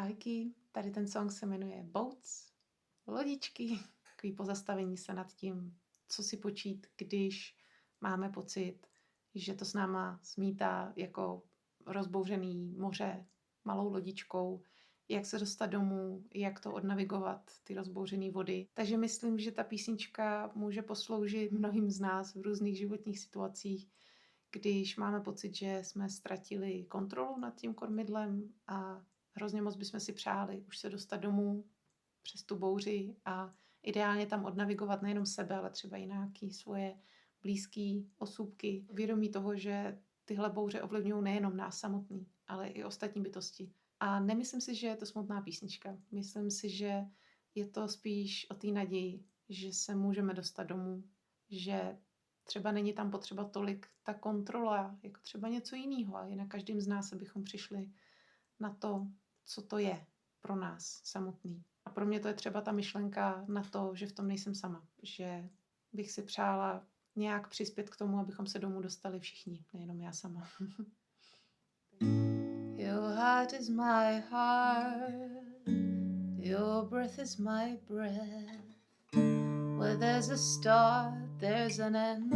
Ahojky, tady ten song se jmenuje Boats, lodičky, takový pozastavení se nad tím, co si počít, když máme pocit, že to s náma smítá jako rozbouřený moře malou lodičkou, jak se dostat domů, jak to odnavigovat, ty rozbouřené vody. Takže myslím, že ta písnička může posloužit mnohým z nás v různých životních situacích, když máme pocit, že jsme ztratili kontrolu nad tím kormidlem a hrozně moc bychom si přáli už se dostat domů přes tu bouři a ideálně tam odnavigovat nejenom sebe, ale třeba i nějaké svoje blízké osůbky. Vědomí toho, že tyhle bouře ovlivňují nejenom nás samotný, ale i ostatní bytosti. A nemyslím si, že je to smutná písnička. Myslím si, že je to spíš o té naději, že se můžeme dostat domů, že třeba není tam potřeba tolik ta kontrola, jako třeba něco jiného, a je na každém z nás, abychom přišli na to, co to je pro nás samotný. A pro mě to je třeba ta myšlenka na to, že v tom nejsem sama, že bych si přála nějak přispět k tomu, abychom se domů dostali všichni, nejenom já sama. Your heart is my heart, your breath is my breath. Where there's a start, there's an end.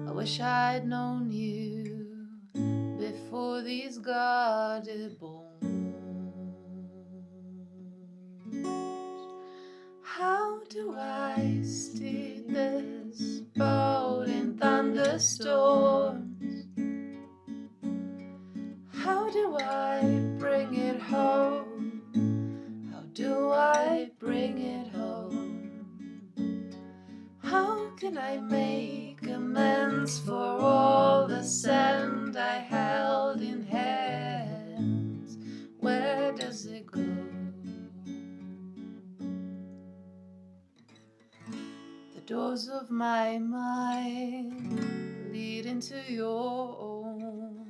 I wish I'd known you before these guarded bones. How do I steer this boat in thunderstorms? How do I bring it home? How do I bring it home? How can I make amends for all the sand I held in hands? Where does it go? The doors of my mind lead into your own,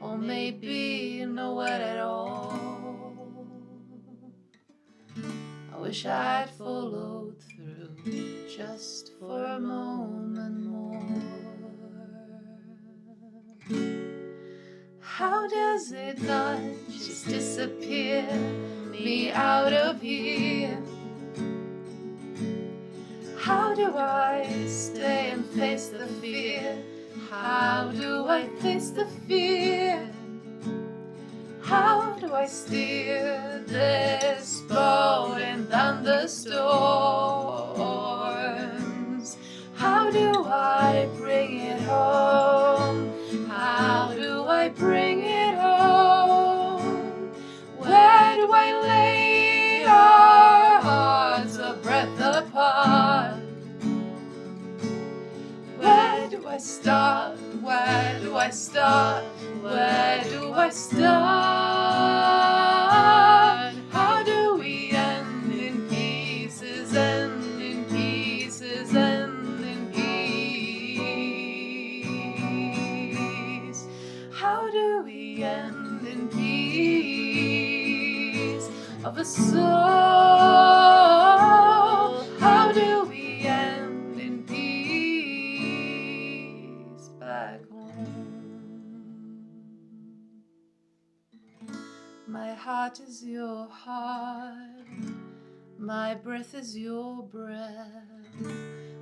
or maybe nowhere at all. I wish I'd followed through just for a moment more. How does it not just disappear me out of here? How do I stay and face the fear? How do I face the fear? How do I steer this boat in thunderstorms? How do I bring it home? How do I bring it home? Where do I lay our hearts a breath apart? Where do I start? Where do I start? Where do I start? How do we end in pieces, end in pieces, end in peace? How do we end in peace of a soul? How do we end in peace back home? My heart is your heart, my breath is your breath.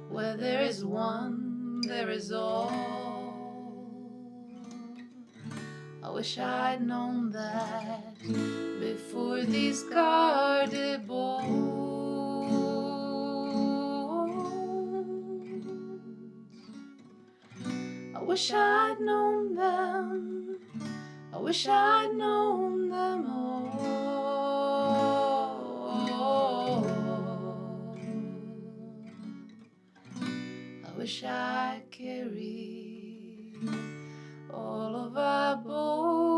Where there is one, there is all. I wish I'd known that before these guarded bones. I wish I'd known them. I wish I'd known them all. I wish I carried all of our bones.